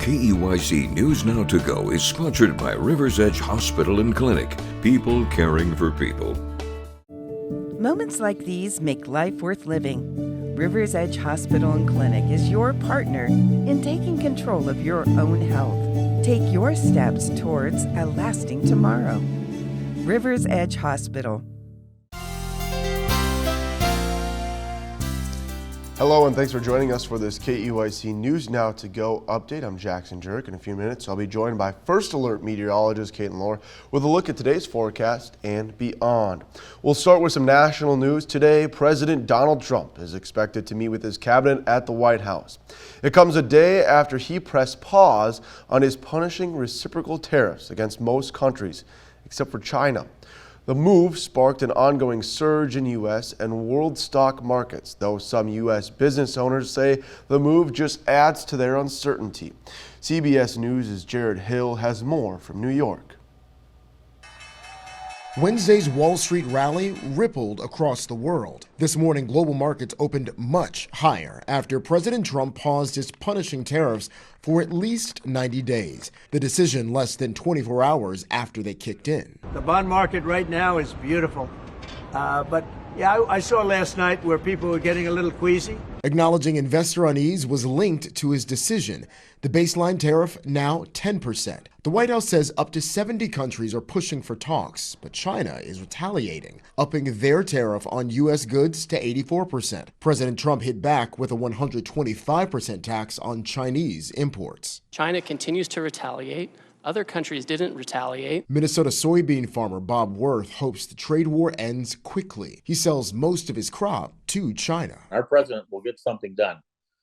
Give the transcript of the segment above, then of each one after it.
KEYC News Now to Go is sponsored by River's Edge Hospital and Clinic. People caring for people. Moments like these make life worth living. River's Edge Hospital and Clinic is your partner in taking control of your own health. Take your steps towards a lasting tomorrow. River's Edge Hospital. Hello and thanks for joining us for this KEYC News Now to Go update. I'm Jackson Jirik. In a few minutes, I'll be joined by First Alert meteorologist Caitlyn Lorr with a look at today's forecast and beyond. We'll start with some national news. Today, President Donald Trump is expected to meet with his cabinet at the White House. It comes a day after he pressed pause on his punishing reciprocal tariffs against most countries, except for China. The move sparked an ongoing surge in U.S. and world stock markets, though some U.S. business owners say the move just adds to their uncertainty. CBS News' Jared Hill has more from New York. Wednesday's Wall Street rally rippled across the world. This morning, global markets opened much higher after President Trump paused his punishing tariffs for at least 90 days. The decision less than 24 hours after they kicked in. The bond market right now is beautiful. But yeah, I saw last night where people were getting a little queasy. Acknowledging investor unease was linked to his decision. The baseline tariff now 10%. The White House says up to 70 countries are pushing for talks, but China is retaliating, upping their tariff on U.S. goods to 84%. President Trump hit back with a 125% tax on Chinese imports. China continues to retaliate. Other countries didn't retaliate. Minnesota soybean farmer Bob Worth hopes the trade war ends quickly. He sells most of his crop to China. Our president will get something done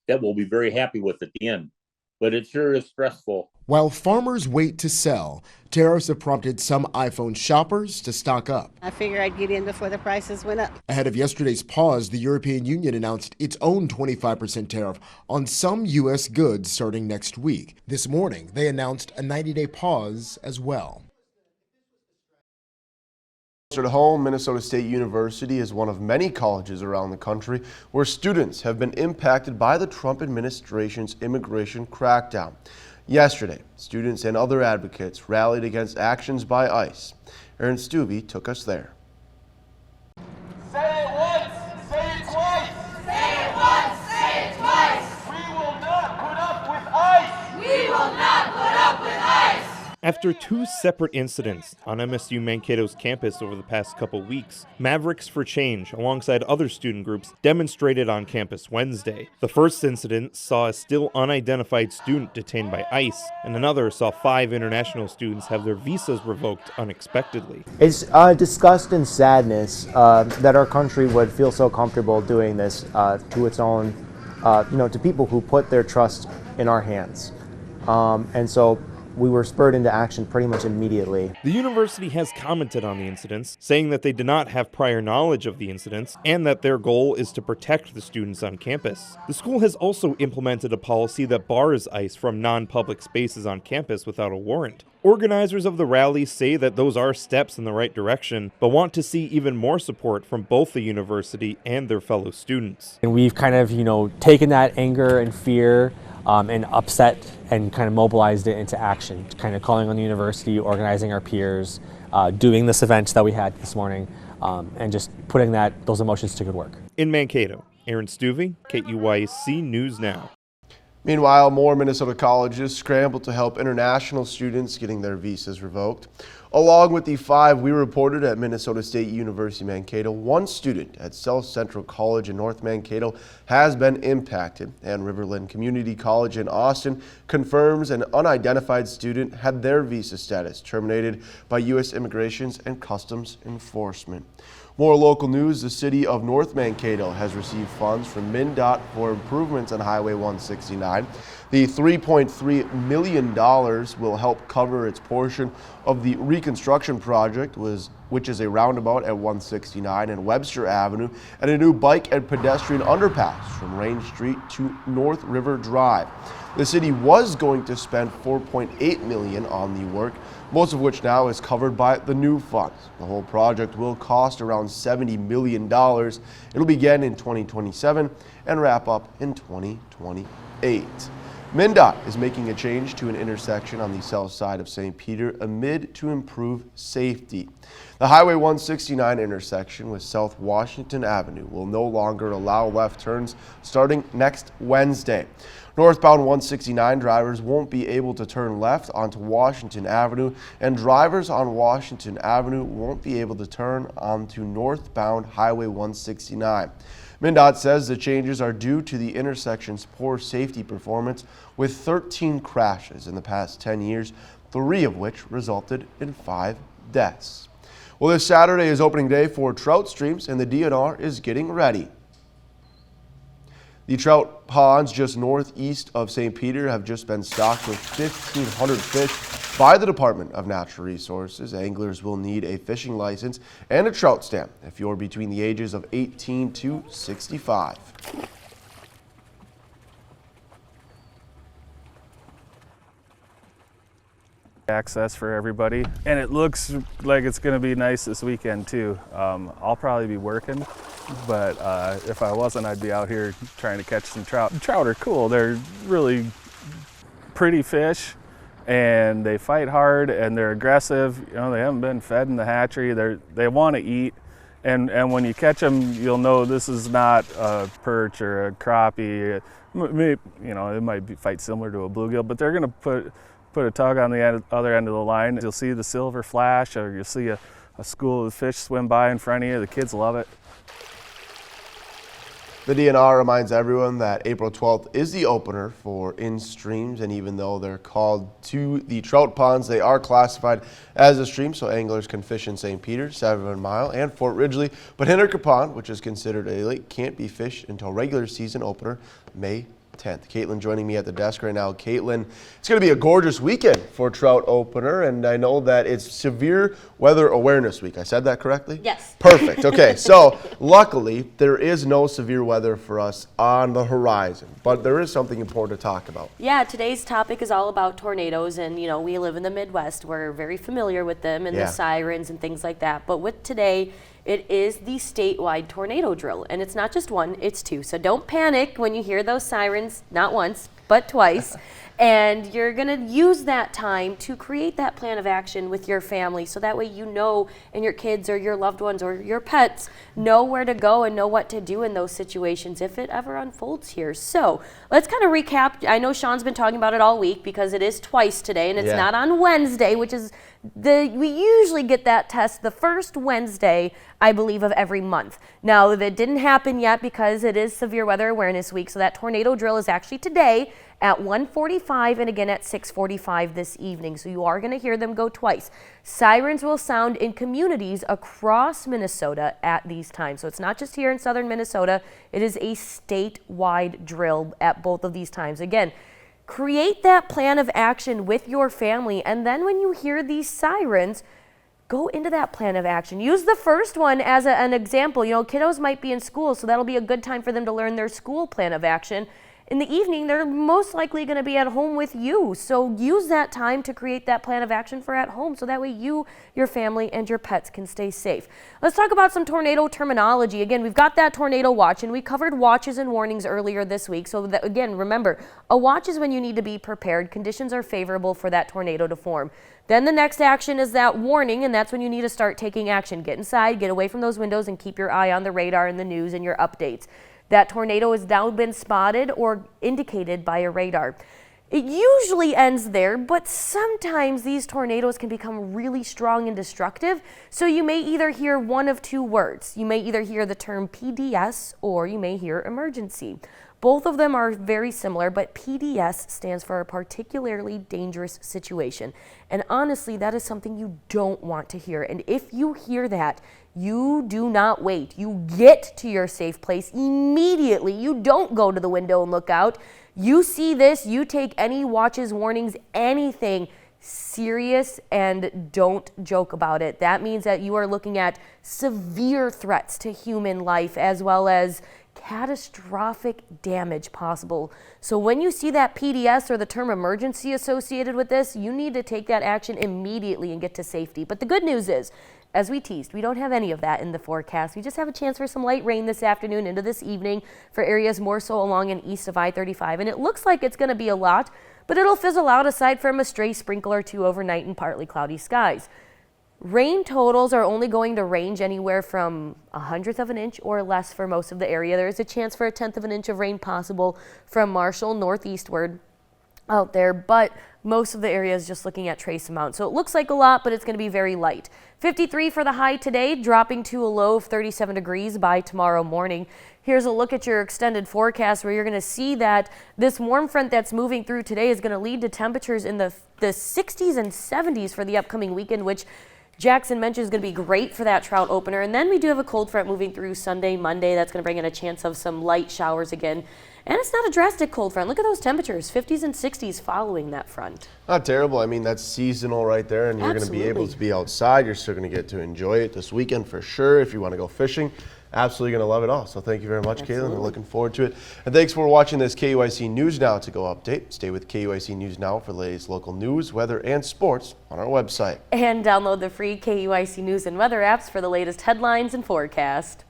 that we'll be very happy with at the end, but it sure is stressful. While farmers wait to sell, tariffs have prompted some iPhone shoppers to stock up. I figured I'd get in before the prices went up. Ahead of yesterday's pause, the European Union announced its own 25% tariff on some U.S. goods starting next week. This morning, they announced a 90-day pause as well. Closer to home, Minnesota State University is one of many colleges around the country where students have been impacted by the Trump administration's immigration crackdown. Yesterday, students and other advocates rallied against actions by ICE. Aaron Stubbe took us there. Say it once, say it twice. Say it once, say it twice. We will not put up with ICE. We will not put up with ICE. After two separate incidents on MSU Mankato's campus over the past couple weeks, Mavericks for Change, alongside other student groups, demonstrated on campus Wednesday. The first incident saw a still unidentified student detained by ICE, and another saw 5 international students have their visas revoked unexpectedly. It's disgust and sadness that our country would feel so comfortable doing this to its own, to people who put their trust in our hands. And so we were spurred into action pretty much immediately. The university has commented on the incidents, saying that they did not have prior knowledge of the incidents and that their goal is to protect the students on campus. The school has also implemented a policy that bars ICE from non-public spaces on campus without a warrant. Organizers of the rally say that those are steps in the right direction, but want to see even more support from both the university and their fellow students. And we've kind of, taken that anger and fear and upset and kind of mobilized it into action, kind of calling on the university, organizing our peers, doing this event that we had this morning, and just putting those emotions to good work. In Mankato, Aaron Stuvey, KEYC News Now. Meanwhile, more Minnesota colleges scrambled to help international students getting their visas revoked. Along with the 5 we reported at Minnesota State University Mankato, one student at South Central College in North Mankato has been impacted, and Riverland Community College in Austin confirms an unidentified student had their visa status terminated by U.S. Immigration and Customs Enforcement. More local news, the city of North Mankato has received funds from MnDOT for improvements on Highway 169. The $3.3 million will help cover its portion of the reconstruction project, which is a roundabout at 169 and Webster Avenue and a new bike and pedestrian underpass from Range Street to North River Drive. The city was going to spend $4.8 million on the work, most of which now is covered by the new funds. The whole project will cost around $70 million. It'll begin in 2027 and wrap up in 2028. MnDOT is making a change to an intersection on the south side of St. Peter amid to improve safety. The Highway 169 intersection with South Washington Avenue will no longer allow left turns starting next Wednesday. Northbound 169 drivers won't be able to turn left onto Washington Avenue, and drivers on Washington Avenue won't be able to turn onto northbound Highway 169. MnDOT says the changes are due to the intersection's poor safety performance, with 13 crashes in the past 10 years, 3 of which resulted in 5 deaths. Well, this Saturday is opening day for trout streams, and the DNR is getting ready. The trout ponds just northeast of St. Peter have just been stocked with 1,500 fish by the Department of Natural Resources. Anglers will need a fishing license and a trout stamp if you're between the ages of 18 to 65. Access for everybody, and it looks like it's going to be nice this weekend too. I'll probably be working, but if I wasn't, I'd be out here trying to catch some trout. Trout are cool. They're really pretty fish, and they fight hard, and they're aggressive. You know, they haven't been fed in the hatchery. They want to eat, and when you catch them, you'll know this is not a perch or a crappie. Maybe, you know, it might be fight similar to a bluegill, but they're going to put a tug on the other end of the line. You'll see the silver flash, or you'll see a school of fish swim by in front of you. The kids love it. The DNR reminds everyone that April 12th is the opener for in-streams, and even though they're called to the trout ponds, they are classified as a stream, so anglers can fish in St. Peter, 7 Mile, and Fort Ridgely. But Hinnerka Pond, which is considered a lake, can't be fished until regular season opener May 10th. Caitlyn joining me at the desk right now. Caitlyn, it's going to be a gorgeous weekend for trout opener, and I know that it's Severe Weather Awareness Week. I said that correctly? Yes. Perfect. Okay, so luckily there is no severe weather for us on the horizon, but there is something important to talk about. Yeah, today's topic is all about tornadoes, and you know, we live in the Midwest. We're very familiar with them and the sirens and things like that. But with today, it is the statewide tornado drill, and it's not just one, it's 2. So don't panic when you hear those sirens, not once, but twice. And you're gonna use that time to create that plan of action with your family, so that way you know, and your kids or your loved ones or your pets know where to go and know what to do in those situations if it ever unfolds here. So let's kind of recap. I know Sean's been talking about it all week because it is twice today, and it's not on Wednesday, which is we usually get that test the first Wednesday, I believe, of every month. Now, that didn't happen yet because it is Severe Weather Awareness Week, so that tornado drill is actually today at 1:45 and again at 6:45 this evening. So you are going to hear them go twice. Sirens will sound in communities across Minnesota at these times. So it's not just here in southern Minnesota. It is a statewide drill at both of these times. Again, create that plan of action with your family, and then when you hear these sirens, go into that plan of action. Use the first one as an example. You know, kiddos might be in school, so that'll be a good time for them to learn their school plan of action. In the evening, they're most likely going to be at home with you. So use that time to create that plan of action for at home, so that way you, your family, and your pets can stay safe. Let's talk about some tornado terminology. Again, we've got that tornado watch, and we covered watches and warnings earlier this week. So that, again, remember, a watch is when you need to be prepared. Conditions are favorable for that tornado to form. Then the next action is that warning, and that's when you need to start taking action. Get inside, get away from those windows, and keep your eye on the radar and the news and your updates. That tornado has now been spotted or indicated by a radar. It usually ends there, but sometimes these tornadoes can become really strong and destructive. So you may either hear one of 2 words. You may either hear the term PDS or you may hear emergency. Both of them are very similar, but PDS stands for a particularly dangerous situation. And honestly, that is something you don't want to hear. And if you hear that, you do not wait. You get to your safe place immediately. You don't go to the window and look out. You see this, you take any watches, warnings, anything serious, and don't joke about it. That means that you are looking at severe threats to human life, as well as catastrophic damage possible. So when you see that PDS or the term emergency associated with this, you need to take that action immediately and get to safety. But the good news is, as we teased, we don't have any of that in the forecast. We just have a chance for some light rain this afternoon into this evening for areas more so along and east of I-35. And it looks like it's going to be a lot, but it'll fizzle out aside from a stray sprinkle or two overnight and partly cloudy skies. Rain totals are only going to range anywhere from 1/10 of an inch or less for most of the area. There is a chance for 1/10 of an inch of rain possible from Marshall northeastward out there, but most of the area is just looking at trace amounts. So it looks like a lot, but it's going to be very light. 53 for the high today, dropping to a low of 37 degrees by tomorrow morning. Here's a look at your extended forecast where you're going to see that this warm front that's moving through today is going to lead to temperatures in the 60s and 70s for the upcoming weekend, which Jackson mentioned is going to be great for that trout opener. And then we do have a cold front moving through Sunday, Monday. That's going to bring in a chance of some light showers again. And it's not a drastic cold front. Look at those temperatures, 50s and 60s following that front. Not terrible. I mean, that's seasonal right there, and you're going to be able to be outside. You're still going to get to enjoy it this weekend for sure. If you want to go fishing, absolutely going to love it all. So thank you very much, Caitlyn. We're looking forward to it. And thanks for watching this KEYC News Now to Go update. Stay with KEYC News Now for the latest local news, weather, and sports on our website. And download the free KEYC News and Weather apps for the latest headlines and forecast.